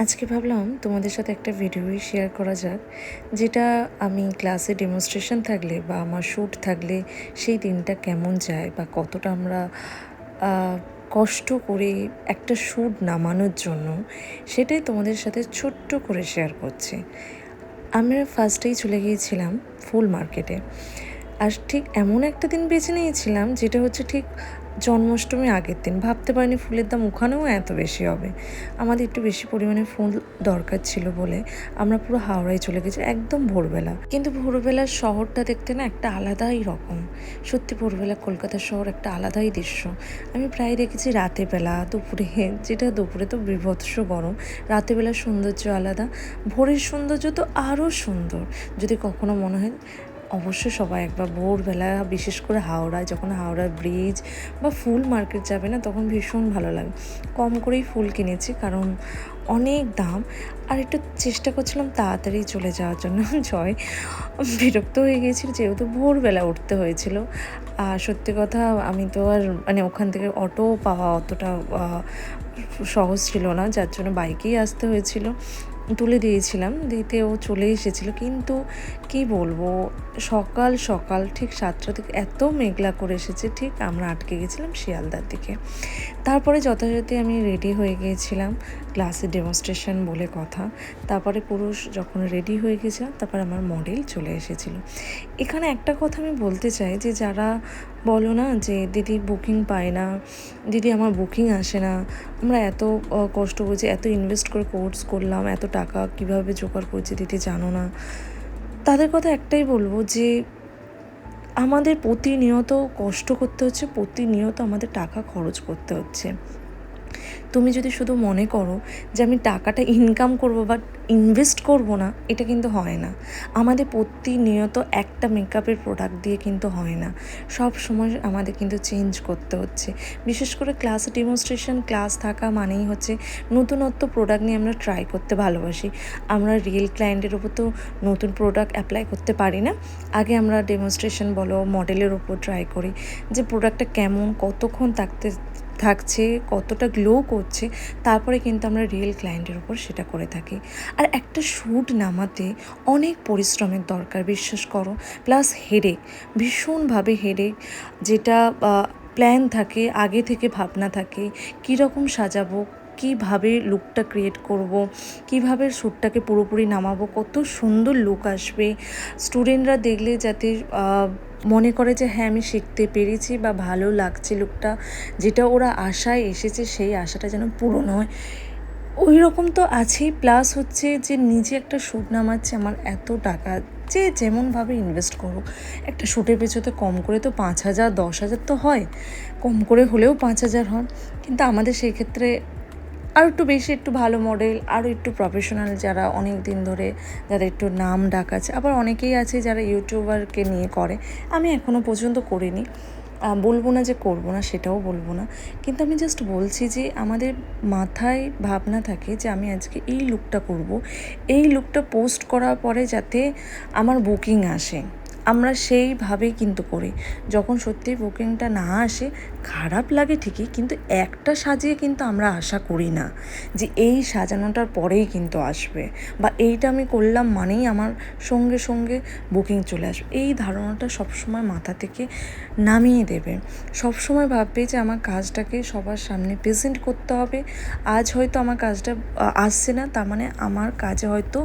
আজকে ভাবলাম তোমাদের সাথে একটা ভিডিওই শেয়ার করা যাক, যেটা আমি ক্লাসে ডেমনস্ট্রেশন থাকলে বা আমার শ্যুট থাকলে সেই দিনটা কেমন যায় বা কতটা আমরা কষ্ট করে একটা শ্যুট নামানোর জন্য, সেটাই তোমাদের সাথে ছোট্ট করে শেয়ার করছি। আমরা ফার্স্টেই চলে গিয়েছিলাম ফুল মার্কেটে। আর ঠিক এমন একটা দিন বেছে নিয়েছিলাম যেটা হচ্ছে ঠিক জন্মাষ্টমীর আগের দিন। ভাবতে পারিনি ফুলের দাম ওখানেও এত বেশি হবে। আমাদের একটু বেশি পরিমাণে ফুল দরকার ছিল বলে আমরা পুরো হাওড়ায় চলে গেছি একদম ভোরবেলা। কিন্তু ভোরবেলার শহরটা দেখতে না একটা আলাদাই রকম। সত্যি ভোরবেলা কলকাতা শহর একটা আলাদাই দৃশ্য। আমি প্রায় দেখেছি রাতের বেলা, দুপুরে, যেটা দুপুরে তো বীভৎস গরম, রাতের বেলার সৌন্দর্য আলাদা, ভোরের সৌন্দর্য তো আরও সুন্দর। যদি কখনো মনে হয় অবশ্যই সবাই একবার ভোরবেলা, বিশেষ করে হাওড়ায়, যখন হাওড়ার ব্রিজ বা ফুল মার্কেট যাবে না, তখন ভীষণ ভালো লাগে। কম করেই ফুল কিনেছি কারণ অনেক দাম। আর একটু চেষ্টা করছিলাম তাড়াতাড়ি চলে যাওয়ার জন্য। জয় বিরক্ত হয়ে গিয়েছিল যেহেতু ভোরবেলা উঠতে হয়েছিল। আর সত্যি কথা, আমি তো আর ওখান থেকে অটো পাওয়া অতটা সহজ ছিল না, যার জন্য বাইকেই আসতে হয়েছিল। তুলে দিয়েছিলাম, দিতে ও চলে এসেছিলো। কিন্তু কি বলবো, সকাল সকাল ঠিক 7টা থেকে এত মেঘলা করে এসেছে, ঠিক আমরা আটকে গেছিলাম শিয়ালদার দিকে। তারপরে যথাযথ আমি রেডি হয়ে গিয়েছিলাম, ক্লাসে ডেমনস্ট্রেশন বলে কথা। তারপরে পুরুষ যখন রেডি হয়ে গেছিলাম, তারপর আমার মডেল চলে এসেছিলো। এখানে একটা কথা আমি বলতে চাই, যে যারা বলো না যে দিদি বুকিং পায় না, দিদি আমার বুকিং আসে না, আমরা এত কষ্ট করছি, এত ইনভেস্ট করে কোর্স করলাম, এত টাকা কিভাবে জোগাড় করছি দিদি জানো না, তাদের কথা একটাই বলবো যে আমাদের প্রতিনিয়ত কষ্ট করতে হচ্ছে, প্রতিনিয়ত আমাদের টাকা খরচ করতে হচ্ছে। তুমি যদি শুধু মনে করো যে আমি টাকাটা ইনকাম করব বা ইনভেস্ট করব না, এটা কিন্তু হয় না। আমাদের প্রতিনিয়ত একটা মেকআপের প্রোডাক্ট দিয়ে কিন্তু হয় না, সব সময় আমাদের কিন্তু চেঞ্জ করতে হচ্ছে। বিশেষ করে ক্লাস ডেমনস্ট্রেশন ক্লাস থাকা মানেই হচ্ছে নতুনত্ব প্রোডাক্ট নিয়ে আমরা ট্রাই করতে ভালোবাসি। আমরা রিয়েল ক্লায়েন্টের ওপর তো নতুন প্রোডাক্ট অ্যাপ্লাই করতে পারি না। আগে আমরা ডেমনস্ট্রেশন বলো, মডেলের ওপর ট্রাই করি যে প্রোডাক্টটা কেমন, কতক্ষণ থাকছে, কতটা গ্লো করছে, তারপরে কিন্তু আমরা রিয়েল ক্লায়েন্টের উপর সেটা করে থাকি। আর একটা শ্যুট নামাতে অনেক পরিশ্রমের দরকার, বিশ্বাস করো, প্লাস হেডেক, ভীষণভাবে হেডেক। যেটা প্ল্যান থাকে, আগে থেকে ভাবনা থাকে, কীরকম সাজাবো, কীভাবে লুকটা ক্রিয়েট করব, কীভাবে শ্যুটটাকে পুরোপুরি নামাবো, কত সুন্দর লুক আসবে, স্টুডেন্টরা দেখলে যাতে মনে করে যে হ্যাঁ আমি শিখতে পেরেছি বা ভালো লাগছে লুকটা, যেটা ওরা আশায় এসেছে সেই আশাটা যেন পূরণ হয়, ওই রকম তো আছেই। প্লাস হচ্ছে যে নিজে একটা শ্যুট নামাচ্ছে, আমার এত টাকা, যে যেমনভাবে ইনভেস্ট করুক, একটা শ্যুটের পেছতে কম করে তো 5,000 10,000 তো হয়, কম করে হলেও 5,000 হয়। কিন্তু আমাদের সেই ক্ষেত্রে আরও একটু বেশি, একটু ভালো মডেল, আরও একটু প্রফেশনাল, যারা অনেক দিন ধরে, যাদের একটু নাম ডাক আছে, আবার অনেকেই আছে যারা ইউটিউবারকে নিয়ে করে। আমি এখনও পর্যন্ত করিনি, বলবো না যে করবো না, সেটাও বলবো না। কিন্তু আমি জাস্ট বলছি যে আমাদের মাথায় ভাবনা থাকে যে আমি আজকে এই লুকটা করব, এই লুকটা পোস্ট করার পরে যাতে আমার বুকিং আসে, আমরা সেইভাবেই কিন্তু করি। যখন সত্যি বুকিংটা না আসে খারাপ লাগে ঠিকই, কিন্তু একটা সাজিয়ে কিন্তু আমরা আশা করি না যে এই সাজানোটার পরেই কিন্তু আসবে, বা এইটা আমি করলাম মানেই আমার সঙ্গে সঙ্গে বুকিং চলে আসবে। এই ধারণাটা সবসময় মাথা থেকে নামিয়ে দেবে। সবসময় ভাববে যে আমার কাজটাকে সবার সামনে প্রেজেন্ট করতে হবে। আজ হয়তো আমার কাজটা আসছে না, তার মানে আমার কাজে হয়তো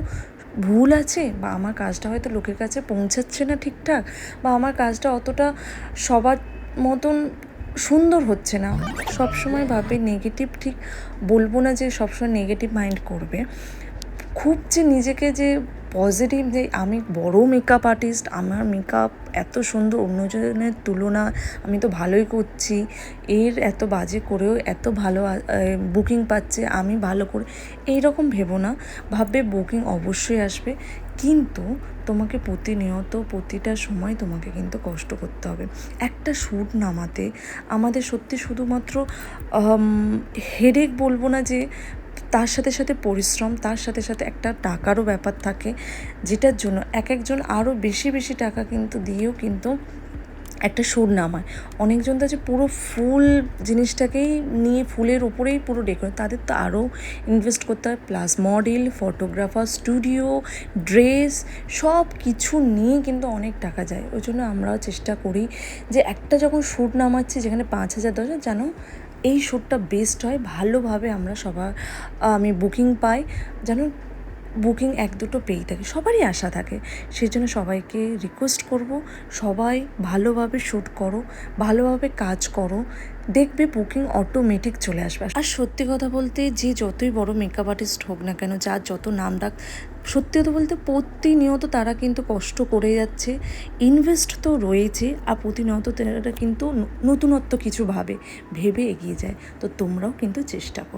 ভুল আছে, বা আমার কাজটা হয়তো লোকের কাছে পৌঁছাচ্ছে না ঠিকঠাক, বা আমার কাজটা অতটা সবার মতন সুন্দর হচ্ছে না। সবসময় ভাবে নেগেটিভ, ঠিক বলবো না যে সবসময় নেগেটিভ মাইন্ড করবে, খুব যে নিজেকে যে পজিটিভ, যে আমি বড় মেকআপ আর্টিস্ট, আমার মেকআপ এত সুন্দর, অন্যজনের তুলনা আমি তো ভালোই করছি, এর এত বাজে করেও এত ভালো বুকিং পাচ্ছে, আমি ভালো করে, এইরকম ভেবো না। ভাববে বুকিং অবশ্যই আসবে, কিন্তু তোমাকে প্রতিনিয়ত প্রতিটা সময় তোমাকে কিন্তু কষ্ট করতে হবে। একটা শ্যুট নামাতে আমাদের সত্যি শুধুমাত্র হেডেক বলবো না, যে তার সাথে সাথে পরিশ্রম, তার সাথে সাথে একটা টাকারও ব্যাপার থাকে, যেটার জন্য এক একজন আরও বেশি বেশি টাকা কিন্তু দিয়েও কিন্তু একটা সুর নামায়। অনেকজন তো আছে পুরো ফুল জিনিসটাকেই নিয়ে ফুলের ওপরেই পুরো ডেকোরেট, তাদের তো আরও ইনভেস্ট করতে হয়, plus model, photographer, studio, dress, সব কিছু নিয়ে কিন্তু অনেক টাকা যায়। ওই জন্য আমরাও চেষ্টা করি যে একটা যখন শ্যুট নামাচ্ছি যেখানে 5,000 10,000 যেন এই শ্যুটটা বেস্ট হয়, ভালোভাবে আমরা সবার আমি বুকিং পাই, যেন বুকিং 1-2 পেয়েই থাকে, সবারই আশা থাকে। সেই জন্য সবাইকে রিকোয়েস্ট করব, সবাই ভালোভাবে শ্যুট করো, ভালোভাবে কাজ করো, দেখবে বুকিং অটোমেটিক চলে আসবে। আর সত্যি কথা বলতে যে যতই বড় মেকআপ আর্টিস্ট হোক না কেন, যার যত নাম ডাক, সত্যি কথা বলতে প্রতিনিয়ত তারা কিন্তু কষ্ট করে যাচ্ছে, ইনভেস্ট তো রয়েছে, আর প্রতিনিয়ত তারা কিন্তু নতুনত্ব কিছু ভেবে এগিয়ে যায়। তো তোমরাও কিন্তু চেষ্টা করো।